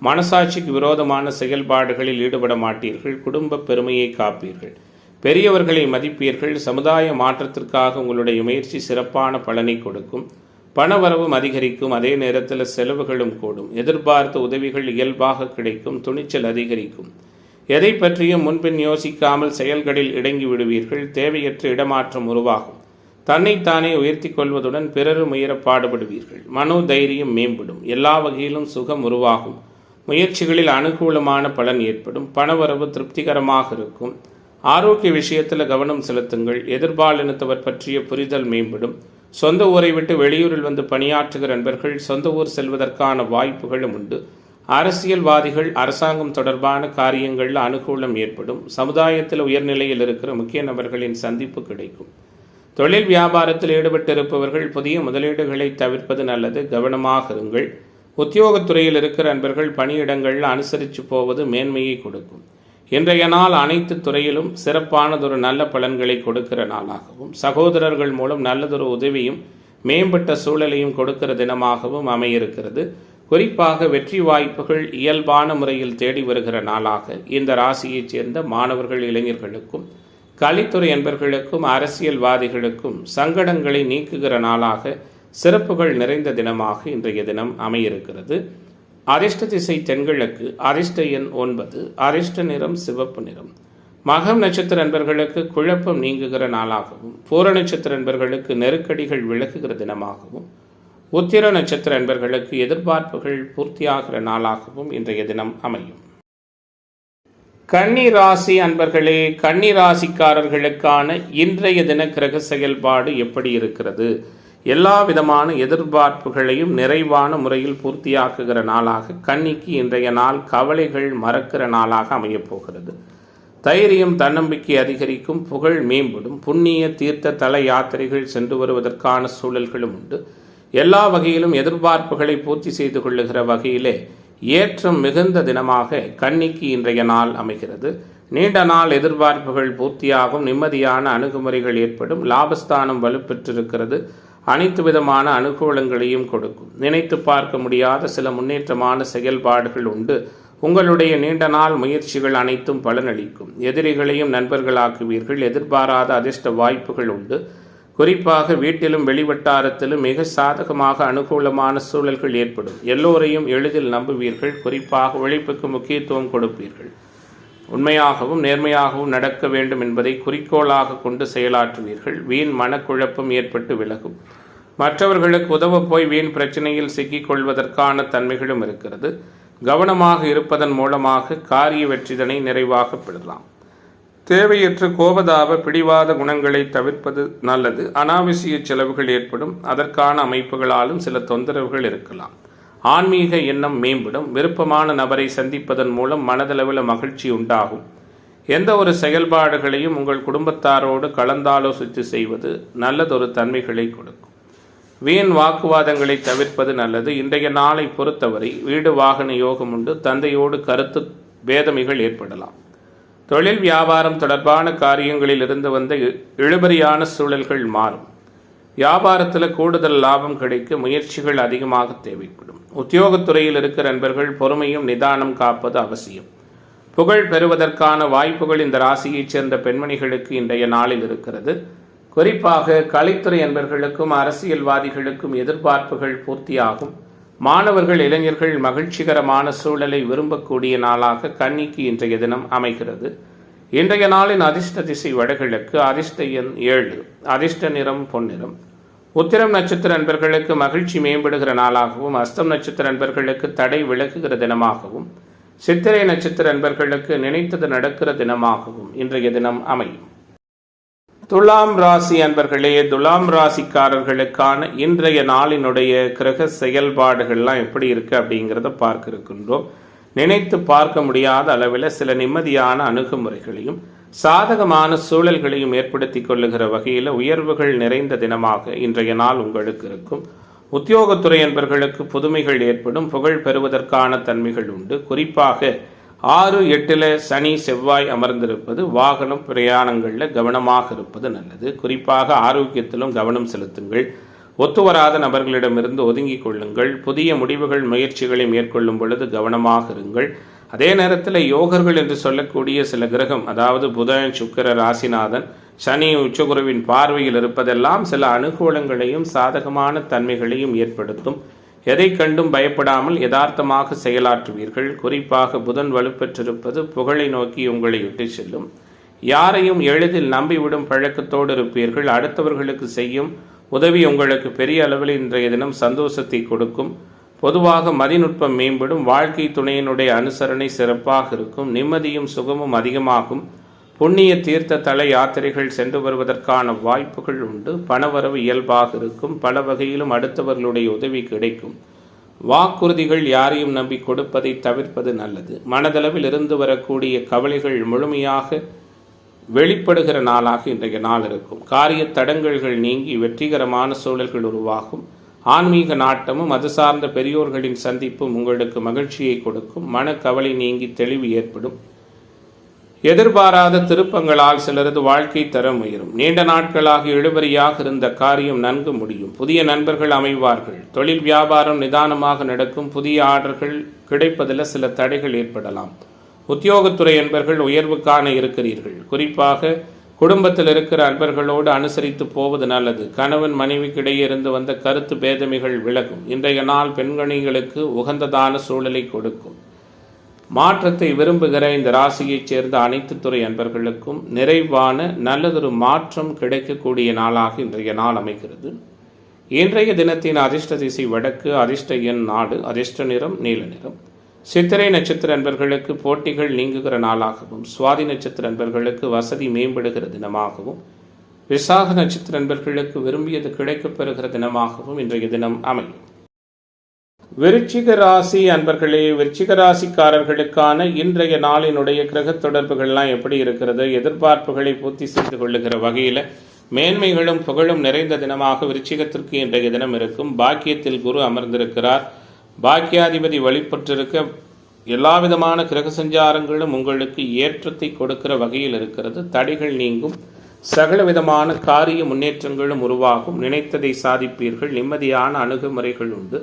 Speaker 1: மனசாட்சிக்கு விரோதமான செயல்பாடுகளில் ஈடுபட மாட்டீர்கள். குடும்ப பெருமையை காப்பீர்கள். பெரியவர்களை மதிப்பீர்கள். சமுதாய மாற்றத்திற்காக உங்களுடைய முயற்சி சிறப்பான பலனை கொடுக்கும். பணவரவும் அதிகரிக்கும். அதே நேரத்தில் செலவுகளும் கூடும். எதிர்பார்த்த உதவிகள் இயல்பாக கிடைக்கும். துணிச்சல் அதிகரிக்கும். எதை பற்றியும் முன்பின் யோசிக்காமல் செயல்களில் இடங்கி விடுவீர்கள். தேவையற்ற இடமாற்றம் உருவாகும். தன்னைத்தானே உயர்த்தி கொள்வதுடன் பிறரும் உயர பாடுபடுவீர்கள். மனோதைரியம் மேம்படும். எல்லா வகையிலும் சுகம் உருவாகும். முயற்சிகளில் அனுகூலமான பலன் ஏற்படும். பணவரவு திருப்திகரமாக இருக்கும். ஆரோக்கிய விஷயத்தில் கவனம் செலுத்துங்கள். எதிர்பாலினத்தவர் பற்றிய புரிதல் மேம்படும். சொந்த ஊரை விட்டு வெளியூரில் வந்து பணியாற்றுகிற நண்பர்கள் சொந்த ஊர் செல்வதற்கான வாய்ப்புகளும் உண்டு. அரசியல்வாதிகள் அரசாங்கம் தொடர்பான காரியங்களில் அனுகூலம் ஏற்படும். சமுதாயத்தில் உயர்நிலையில் இருக்கிற முக்கிய நபர்களின் சந்திப்பு கிடைக்கும். தொழில் வியாபாரத்தில் ஈடுபட்டிருப்பவர்கள் புதிய முதலீடுகளை தவிர்ப்பது நல்லது. கவனமாக இருங்கள். உத்தியோகத்துறையில் இருக்கிற நண்பர்கள் பணியிடங்களில் அனுசரித்து போவது மேன்மையை கொடுக்கும். இன்றைய நாள் அனைத்து துறையிலும் சிறப்பானதொரு நல்ல பலன்களை கொடுக்கிற நாளாகவும் சகோதரர்கள் மூலம் நல்லதொரு உதவியும் மேம்பட்ட சூழலையும் கொடுக்கிற தினமாகவும் அமையிருக்கிறது. குறிப்பாக வெற்றி வாய்ப்புகள் இயல்பான முறையில் தேடி வருகிற நாளாக இந்த ராசியைச் சேர்ந்த மாணவர்கள், இளைஞர்களுக்கும் கலைத்துறை என்பர்களுக்கும் அரசியல்வாதிகளுக்கும் சங்கடங்களை நீக்குகிற நாளாக சிறப்புகள் நிறைந்த தினமாக இன்றைய தினம் அமையிருக்கிறது. அதிர்ஷ்ட திசை தென்கிழக்கு. அதிர்ஷ்ட எண் 9. அதிர்ஷ்ட நிறம் சிவப்பு நிறம். மகம் நட்சத்திர நண்பர்களுக்கு குழப்பம் நீங்குகிற நாளாகவும் பூர நட்சத்திர நண்பர்களுக்கு நெருக்கடிகள் விலகுகிற தினமாகவும் உத்திர நட்சத்திர நண்பர்களுக்கு எதிர்பார்ப்புகள் பூர்த்தியாகிற நாளாகவும் இன்றைய தினம் அமையும். கன்னி ராசி அன்பர்களே, கன்னி ராசிக்காரர்களுக்கான இன்றைய தின கிரக செயல்பாடு எப்படி இருக்கிறது? எல்லா விதமான எதிர்பார்ப்புகளையும் நிறைவான முறையில் பூர்த்தியாக்குகிற நாளாக கன்னிக்கு இன்றைய நாள் கவலைகள் மறக்கிற நாளாக அமையப்போகிறது. தைரியம், தன்னம்பிக்கை அதிகரிக்கும். புகழ் மேம்படும். புண்ணிய தீர்த்த தல யாத்திரைகள் சென்று வருவதற்கான சூழல்களும் உண்டு. எல்லா வகையிலும் எதிர்பார்ப்புகளை பூர்த்தி செய்து கொள்ளுகிற வகையிலே ஏற்றம் மிகுந்த தினமாக கன்னிக்கு இன்றைய நாள் அமைகிறது. நீண்ட நாள் எதிர்பார்ப்புகள் பூர்த்தியாகும். நிம்மதியான அணுகுமுறைகள் ஏற்படும். லாபஸ்தானம் வலுப்பெற்றிருக்கிறது. அனைத்து விதமான அனுகூலங்களையும் கொடுக்கும். நினைத்து பார்க்க முடியாத சில முன்னேற்றமான செயல்பாடுகள் உண்டு. உங்களுடைய நீண்ட நாள் முயற்சிகள் அனைத்தும் பலனளிக்கும். எதிரிகளையும் நண்பர்களாக்குவீர்கள். எதிர்பாராத அதிர்ஷ்ட வாய்ப்புகள் உண்டு. குறிப்பாக வீட்டிலும் வெளிவட்டாரத்திலும் மிக சாதகமாக அனுகூலமான சூழல்கள் ஏற்படும். எல்லோரையும் எளிதில் நம்புவீர்கள். குறிப்பாக உழைப்புக்கு முக்கியத்துவம் கொடுப்பீர்கள். உண்மையாகவும் நேர்மையாகவும் நடக்க வேண்டும் என்பதை குறிக்கோளாக கொண்டு செயலாற்றுவீர்கள். வீண் மனக்குழப்பம் ஏற்பட்டு விலகும். மற்றவர்களுக்கு உதவ போய் வீண் பிரச்சனையில் சிக்கிக் கொள்வதற்கான தன்மைகளும் இருக்கிறது. கவனமாக இருப்பதன் மூலமாக காரிய வெற்றிதனை நிறைவாக பெறலாம். தேவையற்ற கோபதாப பிடிவாத குணங்களை தவிர்ப்பது நல்லது. அனாவசிய செலவுகள் ஏற்படும். அதற்கான அமைப்புகளாலும் சில தொந்தரவுகள் இருக்கலாம். ஆன்மீக எண்ணம் மேம்படும். விருப்பமான நபரை சந்திப்பதன் மூலம் மனதளவில் மகிழ்ச்சி உண்டாகும். எந்த ஒரு செயல்பாடுகளையும் உங்கள் குடும்பத்தாரோடு கலந்தாலோசித்து செய்வது நல்லதொரு தன்மைகளை கொடுக்கும். வீண் வாக்குவாதங்களை தவிர்ப்பது நல்லது. இன்றைய நாளை பொறுத்தவரை வீடு வாகன யோகம் உண்டு. தந்தையோடு கருத்து பேதமைகள் ஏற்படலாம். தொழில் வியாபாரம் தொடர்பான காரியங்களில் இருந்து வந்த இழுபறியான சூழல்கள் மாறும். வியாபாரத்தில் கூடுதல் லாபம் கிடைக்க முயற்சிகள் அதிகமாக தேவைப்படும். உத்தியோகத்துறையில் இருக்கிற நண்பர்கள் பொறுமையும் நிதானம் காப்பது அவசியம். புகழ் பெறுவதற்கான வாய்ப்புகள் இந்த ராசியைச் சேர்ந்த பெண்மணிகளுக்கு இன்றைய நாளில் இருக்கிறது. குறிப்பாக கலைத்துறை நண்பர்களுக்கும் அரசியல்வாதிகளுக்கும் எதிர்பார்ப்புகள் பூர்த்தியாகும். மாணவர்கள், இளைஞர்கள் மகிழ்ச்சிகரமான சூழலை விரும்பக்கூடிய நாளாக கன்னிக்கு இன்றைய தினம் அமைகிறது. இன்றைய நாளின் அதிர்ஷ்ட திசை வடகிழக்கு. அதிர்ஷ்ட எண் 7. அதிர்ஷ்ட நிறம் பொன்னிறம். உத்திரம் நட்சத்திர நண்பர்களுக்கு மகிழ்ச்சி மேம்படுகிற நாளாகவும் அஸ்தம் நட்சத்திர நண்பர்களுக்கு தடை விலகுகிற தினமாகவும் சித்திரை நட்சத்திர நண்பர்களுக்கு நினைத்தது நடக்கிற தினமாகவும் இன்றைய தினம் அமையும். துலாம் ராசி அன்பர்களே, துலாம் ராசிக்காரர்களுக்கான இன்றைய நாளினுடைய கிரக செயல்பாடுகள்லாம் எப்படி இருக்கு அப்படிங்கிறத பார்க்க இருக்கின்றோம். நினைத்து பார்க்க முடியாத அளவில் சில நிம்மதியான அணுகுமுறைகளையும் சாதகமான சூழல்களையும் ஏற்படுத்தி கொள்ளுகிற வகையில் உயர்வுகள் நிறைந்த தினமாக இன்றைய நாள் உங்களுக்கு இருக்கும். உத்தியோகத்துறை என்பவர்களுக்கு புதுமைகள் ஏற்படும், புகழ் பெறுவதற்கான தன்மைகள் உண்டு. குறிப்பாக 6, 8 சனி செவ்வாய் அமர்ந்திருப்பது வாகனம் பிரயாணங்களில் கவனமாக இருப்பது நல்லது. குறிப்பாக ஆரோக்கியத்திலும் கவனம் செலுத்துங்கள். ஒத்துவராத நபர்களிடமிருந்து ஒதுங்கிக் கொள்ளுங்கள். புதிய முடிவுகள் முயற்சிகளை மேற்கொள்ளும் பொழுது கவனமாக இருங்கள். அதே நேரத்தில் யோகர்கள் என்று சொல்லக்கூடிய சில கிரகம், அதாவது புதன், சுக்கிர, ராசிநாதன், சனி உச்சகுருவின் பார்வையில் இருப்பதெல்லாம் சில அனுகூலங்களையும் சாதகமான தன்மைகளையும் ஏற்படுத்தும். எதை கண்டும் பயப்படாமல் யதார்த்தமாக செயலாற்றுவீர்கள். குறிப்பாக புதன் வலுப்பெற்றிருப்பது புகழை நோக்கி உங்களை விட்டு செல்லும். யாரையும் எளிதில் நம்பிவிடும் பழக்கத்தோடு இருப்பீர்கள். அடுத்தவர்களுக்கு செய்யும் உதவி உங்களுக்கு பெரிய அளவில் இன்றைய தினம் சந்தோஷத்தை கொடுக்கும். பொதுவாக மதிநுட்பம் மேம்படும். வாழ்க்கை துணையினுடைய அனுசரணை சிறப்பாக இருக்கும். நிம்மதியும் சுகமும் அதிகமாகும். புண்ணிய தீர்த்த தல யாத்திரைகள் சென்று வருவதற்கான வாய்ப்புகள் உண்டு. பணவரவு இயல்பாக இருக்கும். பல வகையிலும் அடுத்தவர்களுடைய உதவி கிடைக்கும். வாக்குறுதிகள் யாரையும் நம்பி கொடுப்பதை தவிர்ப்பது நல்லது. மனதளவில் இருந்து வரக்கூடிய கவலைகள் முழுமையாக வெளிப்படுகிற நாளாக இன்றைய நாள் இருக்கும். காரிய தடங்கல்கள் நீங்கி வெற்றிகரமான சூழல்கள் உருவாகும். ஆன்மீக நாட்டமும் அது சார்ந்த பெரியோர்களின் சந்திப்பும் உங்களுக்கு மகிழ்ச்சியை கொடுக்கும். மனக்கவலை நீங்கி தெளிவு ஏற்படும். எதிர்பாராத திருப்பங்களால் சிலரது வாழ்க்கை தரம் உயரும். நீண்ட நாட்களாக இழுபறியாக இருந்த காரியம் நன்கு முடியும். புதிய நண்பர்கள் அமைவார்கள். தொழில் வியாபாரம் நிதானமாக நடக்கும். புதிய ஆர்டர்கள் கிடைப்பதில் சில தடைகள் ஏற்படலாம். உத்தியோகத்துறை என்பர்கள் உயர்வு காண இருக்கிறீர்கள். குறிப்பாக குடும்பத்தில் இருக்கிற அன்பர்களோடு அனுசரித்து போவது நல்லது. கணவன் மனைவிக்கிடையே இருந்து வந்த கருத்து பேதமைகள் விலகும். இன்றைய நாள் பெண்கணிகளுக்கு உகந்ததான சூழலை கொடுக்கும். மாற்றத்தை விரும்புகிற இந்த ராசியைச் சேர்ந்த அனைத்து துறை அன்பர்களுக்கும் நிறைவான நல்லதொரு மாற்றம் கிடைக்கக்கூடிய நாளாக இன்றைய நாள் அமைகிறது. இன்றைய தினத்தின் அதிர்ஷ்ட திசை வடக்கு, அதிர்ஷ்ட எண் 4, அதிர்ஷ்ட நிறம் நீல நிறம். சித்திரை நட்சத்திர அன்பர்களுக்கு போட்டிகள் நீங்குகிற நாளாகவும், சுவாதி நட்சத்திர அன்பர்களுக்கு வசதி மேம்படுகிற தினமாகவும், விசாக நட்சத்திர அன்பர்களுக்கு விரும்பியது கிடைக்கப்பெறுகிற தினமாகவும் இன்றைய தினம் அமையும். விருச்சிக ராசி அன்பர்களே, விருச்சிக ராசிக்காரர்களுக்கான இன்றைய நாளினுடைய கிரக தொடர்புகள்லாம் எப்படி இருக்கிறது? எதிர்பார்ப்புகளை பூர்த்தி செய்து கொள்ளுகிற வகையில் மேன்மைகளும் புகழும் நிறைந்த தினமாக விருச்சிகத்திற்கு இன்றைய தினம் இருக்கும். பாக்கியத்தில் குரு அமர்ந்திருக்கிறார். பாக்கியாதிபதி வழிபட்டிருக்க எல்லா விதமான கிரக சஞ்சாரங்களும் உங்களுக்கு ஏற்றத்தை கொடுக்கிற வகையில் இருக்கிறது. தடைகள் நீங்கும். சகல விதமான காரிய முன்னேற்றங்களும் உருவாகும். நினைத்ததை சாதிப்பீர்கள். நிம்மதியான அணுகுமுறைகள் உண்டு.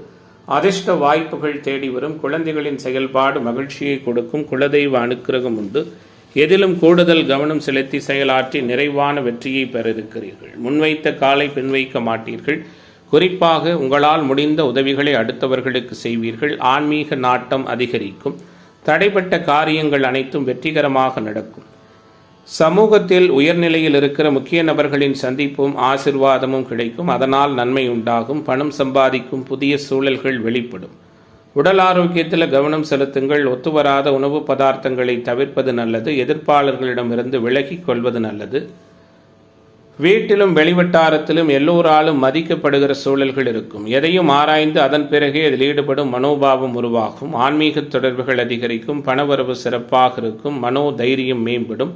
Speaker 1: அதிர்ஷ்ட வாய்ப்புகள் தேடி வரும். குழந்தைகளின் செயல்பாடு மகிழ்ச்சியை கொடுக்கும். குலதெய்வ அனுக்கிரகம் உண்டு. எதிலும் கூடுதல் கவனம் செலுத்தி செயலாற்றி நிறைவான வெற்றியை பெற இருக்கிறீர்கள். முன்வைத்த காலை பின்வைக்க மாட்டீர்கள். குறிப்பாக உங்களால் முடிந்த உதவிகளை அடுத்தவர்களுக்கு செய்வீர்கள். ஆன்மீக நாட்டம் அதிகரிக்கும். தடைப்பட்ட காரியங்கள் அனைத்தும் வெற்றிகரமாக நடக்கும். சமூகத்தில் உயர்நிலையில் இருக்கிற முக்கிய நபர்களின் சந்திப்பும் ஆசிர்வாதமும் கிடைக்கும். அதனால் நன்மை உண்டாகும். பணம் சம்பாதிக்கும் புதிய சூழல்கள் வெளிப்படும். உடல் ஆரோக்கியத்தில் கவனம் செலுத்துங்கள். ஒத்துவராத உணவு பதார்த்தங்களை தவிர்ப்பது நல்லது. எதிர்ப்பாளர்களிடமிருந்து விலகிக் கொள்வது நல்லது. வீட்டிலும் வெளிவட்டாரத்திலும் எல்லோராலும் மதிக்கப்படுகிற சூழல்கள் இருக்கும். எதையும் ஆராய்ந்து அதன் பிறகே அதில் ஈடுபடும் மனோபாவம் உருவாகும். ஆன்மீக தொடர்புகள் அதிகரிக்கும். பணவரவு சிறப்பாக இருக்கும். மனோதைரியம் மேம்படும்.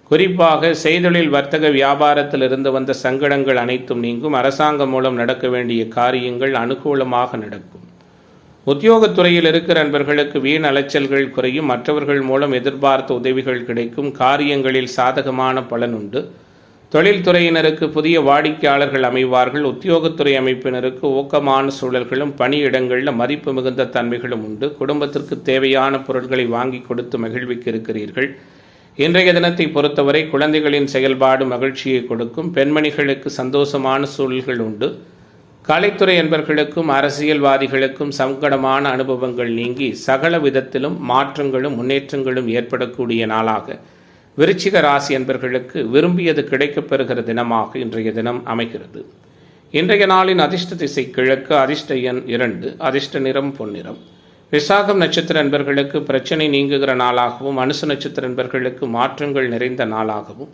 Speaker 1: குறிப்பாக செய்தொழில் வர்த்தக வியாபாரத்தில் இருந்து வந்த சங்கடங்கள் அனைத்தும் நீங்கும். அரசாங்கம் மூலம் நடக்க வேண்டிய காரியங்கள் அனுகூலமாக நடக்கும். உத்தியோகத்துறையில் இருக்கிற நண்பர்களுக்கு வீண் அலைச்சல்கள் குறையும். மற்றவர்கள் மூலம் எதிர்பார்த்த உதவிகள் கிடைக்கும். காரியங்களில் சாதகமான பலன் உண்டு. தொழில்துறையினருக்கு புதிய வாடிக்கையாளர்கள் அமைவார்கள். உத்தியோகத்துறை அமைப்பினருக்கு ஊக்கமான சூழல்களும் பணியிடங்களில் மதிப்பு மிகுந்த தன்மைகளும் உண்டு. குடும்பத்திற்கு தேவையான பொருட்களை வாங்கி கொடுத்து மகிழ்விக்க இருக்கிறீர்கள். இன்றைய தினத்தை பொறுத்தவரை குழந்தைகளின் செயல்பாடு மகிழ்ச்சியை கொடுக்கும். பெண்மணிகளுக்கு சந்தோஷமான சூழல்கள் உண்டு. கலைத்துறை என்பவர்களுக்கும் அரசியல்வாதிகளுக்கும் சங்கடமான அனுபவங்கள் நீங்கி சகல விதத்திலும் மாற்றங்களும் முன்னேற்றங்களும் ஏற்படக்கூடிய நாளாக விருச்சிக ராசி என்பவர்களுக்கு விரும்பியது கிடைக்கப்பெறுகிற தினமாக இன்றைய தினம் அமைகிறது. இன்றைய நாளின் அதிர்ஷ்ட திசை கிழக்கு, அதிர்ஷ்ட எண் 2, அதிர்ஷ்ட நிறம் பொன்னிறம். விசாகம் நட்சத்திர அன்பர்களுக்கு பிரச்சனை நீங்குகிற நாளாகவும், அனுச நட்சத்திர அன்பர்களுக்கு மாற்றங்கள் நிறைந்த நாளாகவும்,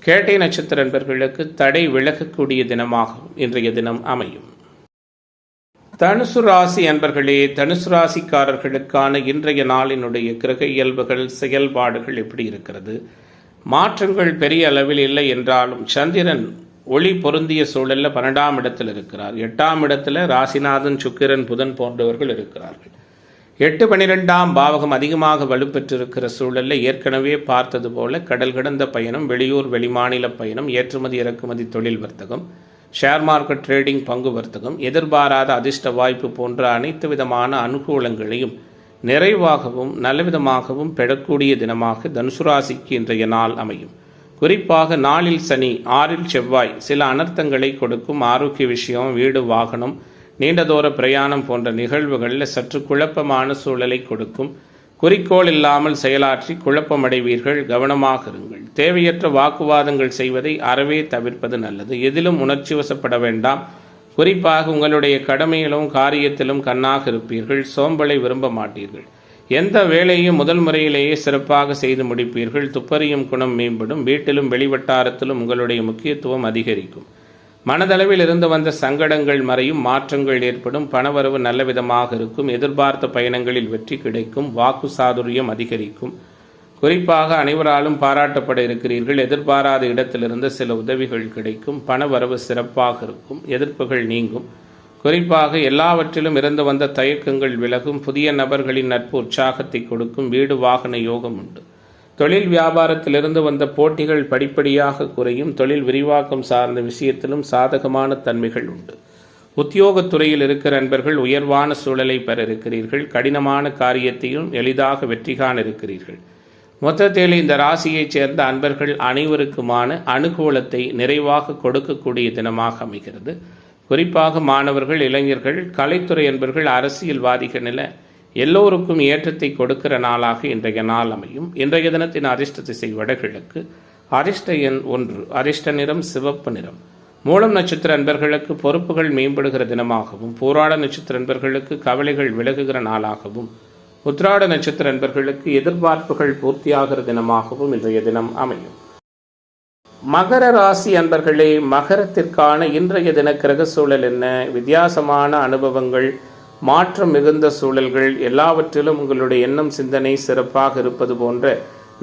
Speaker 1: கேட்டை நட்சத்திர அன்பர்களுக்கு தடை விலகக்கூடிய தினமாகவும் இன்றைய தினம் அமையும். தனுசு ராசி அன்பர்களே, தனுசு ராசிக்காரர்களுக்கான இன்றைய நாளினுடைய கிரக இயல்புகள் செயல்பாடுகள் எப்படி இருக்கிறது? மாற்றங்கள் பெரிய அளவில் இல்லை என்றாலும் சந்திரன் ஒளி பொருந்திய சூழலில் 12ஆம் இடத்தில் இருக்கிறார். 8ஆம் இடத்துல ராசிநாதன், சுக்கிரன், புதன் போன்றவர்கள் இருக்கிறார்கள். 8, 12ஆம் பாவகம் அதிகமாக வலுப்பெற்றிருக்கிற சூழலில் ஏற்கனவே பார்த்தது போல கடல் கடந்த பயணம், வெளியூர் வெளிமாநில பயணம், ஏற்றுமதி இறக்குமதி தொழில் வர்த்தகம், ஷேர் மார்க்கெட் ட்ரேடிங், பங்கு வர்த்தகம், எதிர்பாராத அதிர்ஷ்ட வாய்ப்பு போன்ற அனைத்து விதமான அனுகூலங்களையும் நிறைவாகவும் நல்லவிதமாகவும் பெறக்கூடிய தினமாக தனுசு ராசிக்கு இன்றைய நாள் அமையும். குறிப்பாக நாளில் சனி, 6ல் செவ்வாய் சில அனர்த்தங்களை கொடுக்கும். ஆரோக்கிய விஷயம், வீடு, வாகனம், நீண்ட தூர பிரயாணம் போன்ற நிகழ்வுகளில் சற்று குழப்பமான சூழலை கொடுக்கும். குறிக்கோள் இல்லாமல் செயலாற்றி குழப்பமடைவீர்கள். கவனமாக இருங்கள். தேவையற்ற வாக்குவாதங்கள் செய்வதை அறவே தவிர்ப்பது நல்லது. எதிலும் உணர்ச்சி வசப்பட வேண்டாம். குறிப்பாக உங்களுடைய கடமையிலும் காரியத்திலும் கண்ணாக இருப்பீர்கள். சோம்பலை விரும்ப மாட்டீர்கள். எந்த வேலையும் முதல் முறையிலேயே சிறப்பாக செய்து முடிப்பீர்கள். துப்பறியும் குணம் மேம்படும். வீட்டிலும் வெளிவட்டாரத்திலும் உங்களுடைய முக்கியத்துவம் அதிகரிக்கும். மனதளவில் இருந்து வந்த சங்கடங்கள் மறையும். மாற்றங்கள் ஏற்படும். பணவரவு நல்ல விதமாக இருக்கும். எதிர்பார்த்த பயணங்களில் வெற்றி கிடைக்கும். வாக்கு சாதுரியம் அதிகரிக்கும். குறிப்பாக அனைவராலும் பாராட்டப்பட இருக்கிறீர்கள். எதிர்பாராத இடத்திலிருந்து சில உதவிகள் கிடைக்கும். பணவரவு சிறப்பாக இருக்கும். எதிர்ப்புகள் நீங்கும். குறிப்பாக எல்லாவற்றிலும் இருந்து வந்த தயக்கங்கள் விலகும். புதிய நபர்களின் நட்பு உற்சாகத்தை கொடுக்கும். வீடு வாகன யோகம் உண்டு. தொழில் வியாபாரத்திலிருந்து வந்த போட்டிகள் படிப்படியாக குறையும். தொழில் விரிவாக்கம் சார்ந்த விஷயத்திலும் சாதகமான தன்மைகள் உண்டு. உத்தியோகத்துறையில் இருக்கிற அன்பர்கள் உயர்வான சூழலை பெற இருக்கிறீர்கள். கடினமான காரியத்தையும் எளிதாக வெற்றி காண இருக்கிறீர்கள். மொத்தத்தில் இந்த ராசியைச் சேர்ந்த அன்பர்கள் அனைவருக்குமான அனுகூலத்தை நிறைவாக கொடுக்கக்கூடிய தினமாக அமைகிறது. குறிப்பாக மாணவர்கள், இளைஞர்கள், கலைத்துறை அன்பர்கள், அரசியல்வாதிகள் என எல்லோருக்கும் ஏற்றத்தை கொடுக்கிற நாளாக இன்றைய நாள் அமையும். இன்றைய தினத்தின் அதிர்ஷ்ட திசை வடகிழக்கு. அதிர்ஷ்ட எண் 1. அதிர்ஷ்ட நிறம் சிவப்பு நிறம். மூலம் நட்சத்திர அன்பர்களுக்கு பொறுப்புகள் மேம்படுகிற தினமாகவும், பூராட நட்சத்திர அன்பர்களுக்கு கவலைகள் விலகுகிற நாளாகவும், உத்திராட நட்சத்திர அன்பர்களுக்கு எதிர்பார்ப்புகள் பூர்த்தியாகிற தினமாகவும் இன்றைய தினம் அமையும். மகர ராசி அன்பர்களே, மகரத்திற்கான இன்றைய தின கிரக சூழல் என்ன? வித்தியாசமான அனுபவங்கள், மாற்றம் மிகுந்த சூழல்கள், எல்லாவற்றிலும் உங்களுடைய எண்ணம் சிந்தனை சிறப்பாக இருப்பது போன்ற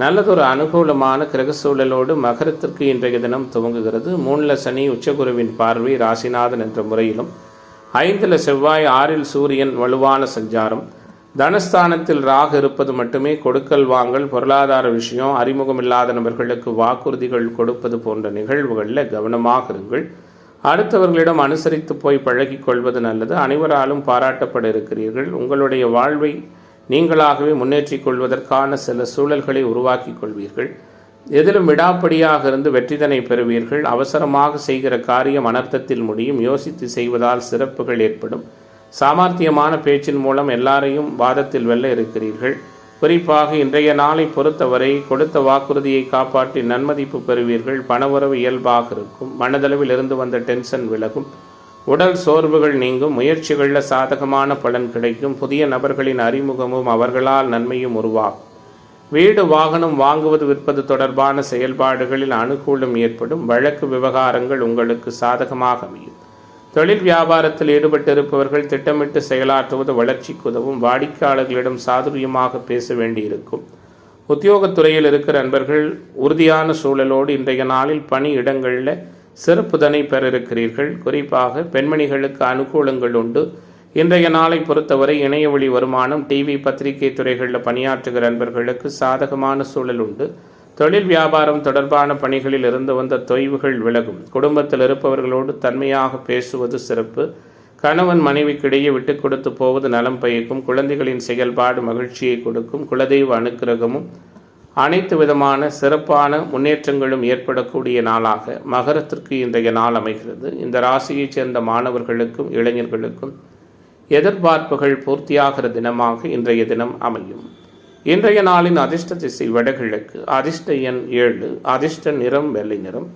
Speaker 1: நல்லதொரு அனுகூலமான கிரக சூழலோடு மகரத்திற்கு இன்றைய தினம் துவங்குகிறது. 3ல் சனி, உச்சகுருவின் பார்வை, ராசிநாதன் என்ற முறையிலும், 5ல் செவ்வாய், 6ல் சூரியன் வலுவான சஞ்சாரம், தனஸ்தானத்தில் ராகு இருப்பது மட்டுமே கொடுக்கல் வாங்கல், பொருளாதார விஷயம், அறிமுகமில்லாத நபர்களுக்கு வாக்குறுதிகள் கொடுப்பது போன்ற நிகழ்வுகளில் கவனமாக இருங்கள். அடுத்தவர்களிடம் அனுசரித்து போய் பழகிக் கொள்வது நல்லது. அனைவராலும் பாராட்டப்பட இருக்கிறீர்கள். உங்களுடைய வாழ்வை நீங்களாகவே முன்னேற்றிக் கொள்வதற்கான சில சூழல்களை உருவாக்கிக் கொள்வீர்கள். எதிலும் விடாப்படியாக இருந்து வெற்றிதனை பெறுவீர்கள். அவசரமாக செய்கிற காரியம் அனர்த்தத்தில் முடியும். யோசித்து செய்வதால் சிறப்புகள் ஏற்படும். சாமர்த்தியமான பேச்சின் மூலம் எல்லாரையும் வாதத்தில் வெல்ல இருக்கிறீர்கள். குறிப்பாக இன்றைய நாளை பொறுத்தவரை கொடுத்த வாக்குறுதியை காப்பாற்றி நன்மதிப்பு பெறுவீர்கள். பணவரவு இயல்பாக இருக்கும். மனதளவில் இருந்து வந்த டென்ஷன் விலகும். உடல் சோர்வுகள் நீங்கும். முயற்சிகளில் சாதகமான பலன் கிடைக்கும். புதிய நபர்களின் அறிமுகமும் அவர்களால் நன்மையும் உருவாகும். வீடு வாகனம் வாங்குவது விற்பது தொடர்பான செயல்பாடுகளில் அனுகூலம் ஏற்படும். வழக்கு விவகாரங்கள் உங்களுக்கு சாதகமாக அமையும். தொழில் வியாபாரத்தில் ஈடுபட்டிருப்பவர்கள் திட்டமிட்டு செயலாற்றுவது வளர்ச்சிக்கு உதவும். வாடிக்கையாளர்களிடம் சாதுரியமாக பேச வேண்டியிருக்கும். உத்தியோகத்துறையில் இருக்கிற அன்பர்கள் உறுதியான சூழலோடு இன்றைய நாளில் பணி இடங்களில் சிறப்புதனை பெற இருக்கிறீர்கள். குறிப்பாக பெண்மணிகளுக்கு அனுகூலங்கள் உண்டு. இன்றைய நாளை பொறுத்தவரை இணையவழி வருமானம், டிவி, பத்திரிகை துறைகளில் பணியாற்றுகிற அன்பர்களுக்கு சாதகமான சூழல் உண்டு. தொழில் வியாபாரம் தொடர்பான பணிகளில் இருந்து வந்த தொய்வுகள் விலகும். குடும்பத்தில் இருப்பவர்களோடு தன்மையாக பேசுவது சிறப்பு. கணவன் மனைவிக்கிடையே விட்டு கொடுத்து போவது நலம் பயக்கும். குழந்தைகளின் செயல்பாடு மகிழ்ச்சியை கொடுக்கும். குலதெய்வ அனுக்கிரகமும் அனைத்து விதமான சிறப்பான முன்னேற்றங்களும் ஏற்படக்கூடிய நாளாக மகரத்திற்கு இன்றைய நாள் அமைகிறது. இந்த ராசியைச் சேர்ந்த மாணவர்களுக்கும் இளைஞர்களுக்கும் எதிர்பார்ப்புகள் பூர்த்தியாகிற தினமாக இன்றைய தினம் அமையும். இன்றைய நாளின் அதிர்ஷ்ட திசை வடகிழக்கு. அதிர்ஷ்ட எண் 7. அதிர்ஷ்ட நிறம் வெள்ளை நிறம்.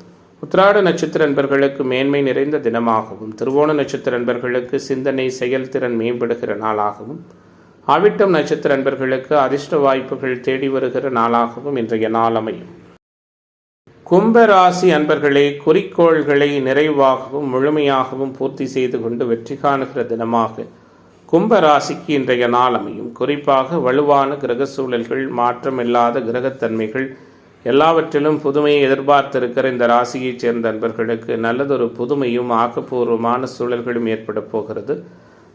Speaker 1: உத்திராட நட்சத்திர அன்பர்களுக்கு மேன்மை நிறைந்த தினமாகவும், திருவோண நட்சத்திர அன்பர்களுக்கு சிந்தனை செயல்திறன் மேம்படுகிற நாளாகவும், அவிட்டம் நட்சத்திர அன்பர்களுக்கு அதிர்ஷ்ட வாய்ப்புகள் தேடி வருகிற நாளாகவும் இன்றைய நாள் அமையும். கும்பராசி அன்பர்களே, குறிக்கோள்களை நிறைவாகவும் முழுமையாகவும் பூர்த்தி செய்து கொண்டு வெற்றி காணுகிற தினமாக கும்பராசிக்கு இன்றைய நாள் அமையும். குறிப்பாக வலுவான கிரக சூழல்கள், மாற்றமில்லாத கிரகத்தன்மைகள், எல்லாவற்றிலும் புதுமையை எதிர்பார்த்திருக்கிற இந்த ராசியைச் சேர்ந்த அன்பர்களுக்கு நல்லதொரு புதுமையும் ஆக்கப்பூர்வமான சூழல்களும் ஏற்பட போகிறது.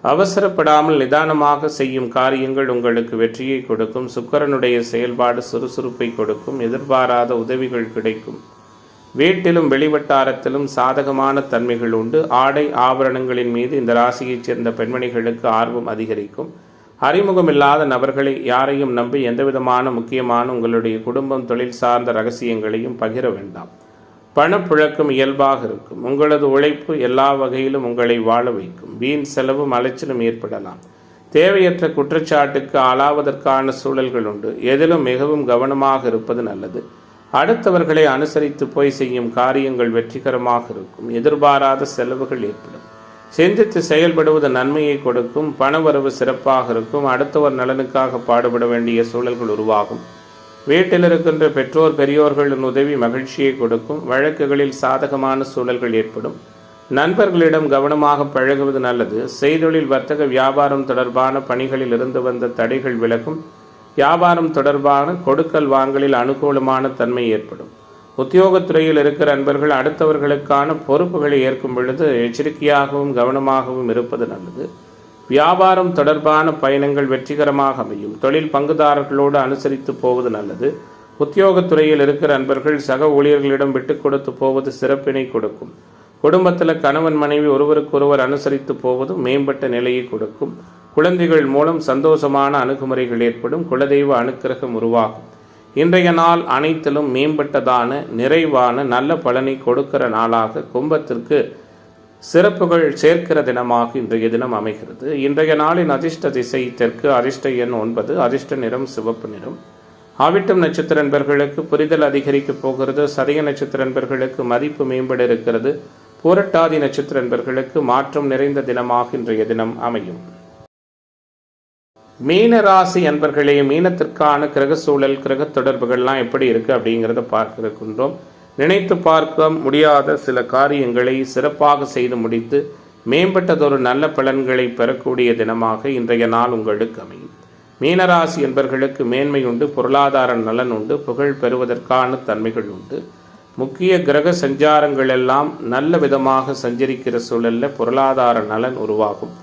Speaker 1: அவசரப்படாமல் நிதானமாக செய்யும் காரியங்கள் உங்களுக்கு வெற்றியை கொடுக்கும். சுக்கிரனுடைய செயல்பாடு சுறுசுறுப்பை கொடுக்கும். எதிர்பாராத உதவிகள் கிடைக்கும். வீட்டிலும் வெளிவட்டாரத்திலும் சாதகமான தன்மைகள் உண்டு. ஆடை ஆபரணங்களின் மீது இந்த ராசியைச் சேர்ந்த பெண்மணிகளுக்கு ஆர்வம் அதிகரிக்கும். அறிமுகமில்லாத நபர்களை யாரையும் நம்பி எந்தவிதமான முக்கியமான உங்களுடைய குடும்பம், தொழில் சார்ந்த ரகசியங்களையும் பகிர வேண்டாம். பணப்புழக்கம் இயல்பாக இருக்கும். உங்களது உழைப்பு எல்லா வகையிலும் உங்களை வாழ வைக்கும். வீண் செலவும் அலைச்சலும் ஏற்படலாம். தேவையற்ற குற்றச்சாட்டுக்கு ஆளாவதற்கான சூழல்கள் உண்டு. எதிலும் மிகவும் கவனமாக இருப்பது நல்லது. அடுத்தவர்களை அனுசரித்து போய் செய்யும் காரியங்கள் வெற்றிகரமாக இருக்கும். எதிர்பாராத செலவுகள் ஏற்படும். சிந்தித்து செயல்படுவது நன்மையை கொடுக்கும். பணவரவு சிறப்பாக இருக்கும். அடுத்தவர் நலனுக்காக பாடுபட வேண்டிய சூழல்கள் உருவாகும். வீட்டில் இருக்கின்ற பெற்றோர் பெரியோர்களின் உதவி மகிழ்ச்சியை கொடுக்கும். வழக்குகளில் சாதகமான சூழல்கள் ஏற்படும். நண்பர்களிடம் கவனமாக பழகுவது நல்லது. செய்தொழில், வர்த்தக, வியாபாரம் தொடர்பான பணிகளில் இருந்து வந்த தடைகள் விலகும். வியாபாரம் தொடர்பான கொடுக்கல் வாங்கலில் அனுகூலமான தன்மை ஏற்படும். உத்தியோகத்துறையில் இருக்கிற அன்பர்கள் அடுத்தவர்களுக்கான பொறுப்புகளை ஏற்கும் பொழுது எச்சரிக்கையாகவும் கவனமாகவும் இருப்பது நல்லது. வியாபாரம் தொடர்பான பயணங்கள் வெற்றிகரமாக அமையும். தொழில் பங்குதாரர்களோடு அனுசரித்து போவது நல்லது. உத்தியோகத்துறையில் இருக்கிற அன்பர்கள் சக ஊழியர்களிடம் விட்டு கொடுத்து போவது சிறப்பினை கொடுக்கும். குடும்பத்தில் கணவன் மனைவி ஒருவருக்கொருவர் அனுசரித்து போவது மேம்பட்ட நிலையை கொடுக்கும். குழந்தைகள் மூலம் சந்தோஷமான அணுகுமுறைகள் ஏற்படும். குலதெய்வ அனுக்கிரகம் உருவாகும். இன்றைய நாள் அனைத்திலும் மேம்பட்டதான, நிறைவான, நல்ல பலனை கொடுக்கிற நாளாக கும்பத்திற்கு சிறப்புகள் சேர்க்கிற தினமாக இன்றைய தினம் அமைகிறது. இன்றைய நாளின் அதிர்ஷ்ட திசை தெற்கு. அதிர்ஷ்ட எண் 9. அதிர்ஷ்ட நிறம் சிவப்பு நிறம். ஆவிட்டம் நட்சத்திர நண்பர்களுக்கு புரிதல் அதிகரிக்கப் போகிறது. சதய நட்சத்திர நண்பர்களுக்கு மதிப்பு மேம்பட இருக்கிறது. பூரட்டாதி நட்சத்திர நண்பர்களுக்கு மாற்றம் நிறைந்த தினமாக இன்றைய தினம் அமையும். மீன ராசி அன்பர்களே, மீனத்திற்கான கிரக சூழல், கிரக தொடர்புகள்லாம் எப்படி இருக்கு அப்படிங்கிறத பார்க்க இருக்கின்றோம். நினைத்து பார்க்க முடியாத சில காரியங்களை சிறப்பாக செய்து முடித்து மேம்பட்டதொரு நல்ல பலன்களை பெறக்கூடிய தினமாக இன்றைய நாள் உங்களுக்கு அமையும். மீனராசி என்பர்களுக்கு மேன்மை உண்டு. பொருளாதார நலன் உண்டு. புகழ் பெறுவதற்கான தன்மைகள் உண்டு. முக்கிய கிரக சஞ்சாரங்கள் எல்லாம் நல்ல விதமாக சஞ்சரிக்கிற சூழலில் பொருளாதார நலன் உருவாகும்.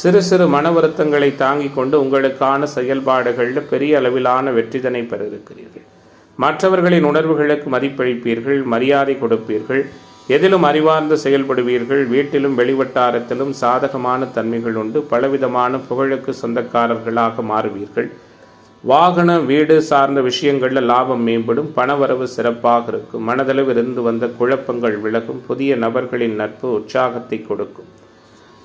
Speaker 1: சிறு சிறு மன வருத்தங்களை தாங்கிக் கொண்டு உங்களுக்கான செயல்பாடுகளில் பெரிய அளவிலான வெற்றிதனை பெற இருக்கிறீர்கள். மற்றவர்களின் உணர்வுகளுக்கு மதிப்பளிப்பீர்கள். மரியாதை கொடுப்பீர்கள். எதிலும் அறிவார்ந்து செயல்படுவீர்கள். வீட்டிலும் வெளிவட்டாரத்திலும் சாதகமான தன்மைகள் உண்டு. பலவிதமான புகழுக்கு சொந்தக்காரர்களாக மாறுவீர்கள். வாகன, வீடு சார்ந்த விஷயங்களில் லாபம் மேம்படும். பணவரவு சிறப்பாக இருக்கும். மனதளவில் இருந்து வந்த குழப்பங்கள் விலகும். புதிய நபர்களின் நட்பு உற்சாகத்தை கொடுக்கும்.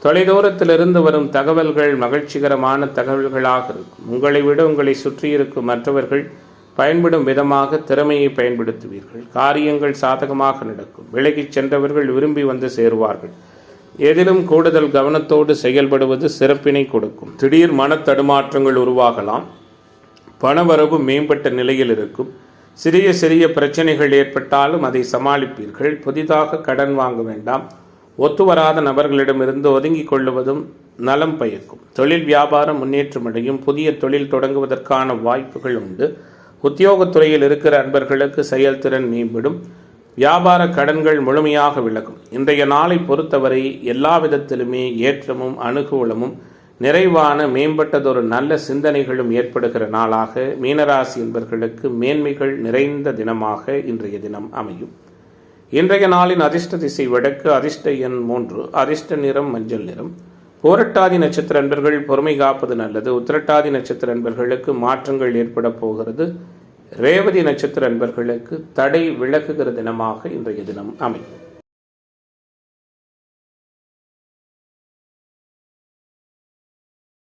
Speaker 1: தொலைதூரத்திலிருந்து வரும் தகவல்கள் மகிழ்ச்சிகரமான தகவல்களாக இருக்கும். உங்களை விட உங்களை சுற்றியிருக்கும் மற்றவர்கள் பயன்படும் விதமாக திறமையை பயன்படுத்துவீர்கள். காரியங்கள் சாதகமாக நடக்கும். விலகிச் சென்றவர்கள் விரும்பி வந்து சேருவார்கள். எதிலும் கூடுதல் கவனத்தோடு செயல்படுவது சிறப்பினை கொடுக்கும். திடீர் மன தடுமாற்றங்கள் உருவாகலாம். பணவரவு மேம்பட்ட நிலையில் இருக்கும். சிறிய சிறிய பிரச்சனைகள் ஏற்பட்டாலும் அதை சமாளிப்பீர்கள். புதிதாக கடன் வாங்க வேண்டாம். ஒத்துவராத நபர்களிடமிருந்து ஒதுங்கிக் கொள்ளுவதும் நலம் பயக்கும். தொழில் வியாபாரம் முன்னேற்றமடையும். புதிய தொழில் தொடங்குவதற்கான வாய்ப்புகள் உண்டு. உத்தியோகத்துறையில் இருக்கிற அன்பர்களுக்கு செயல்திறன் மேம்படும். வியாபார கடன்கள் முழுமையாக விலகும். இன்றைய நாளை பொறுத்தவரை எல்லா விதத்திலுமே ஏற்றமும் அனுகூலமும் நிறைவான மேம்பட்டதொரு நல்ல சிந்தனைகளும் ஏற்படுகிற நாளாக மீனராசி என்பர்களுக்கு மேன்மைகள் நிறைந்த தினமாக இன்றைய தினம் அமையும். இன்றைய நாளின் அதிர்ஷ்ட திசை வடக்கு. அதிர்ஷ்ட எண் 3. அதிர்ஷ்ட நிறம் மஞ்சள் நிறம். பூரட்டாதி நட்சத்திர அன்பர்கள் பொறுமை காப்பது நல்லது. உத்திரட்டாதி நட்சத்திர அன்பர்களுக்கு மாற்றங்கள் ஏற்பட போகிறது. ரேவதி நட்சத்திர அன்பர்களுக்கு தடை விலகுகிற தினமாக இன்றைய தினம் அமையும்.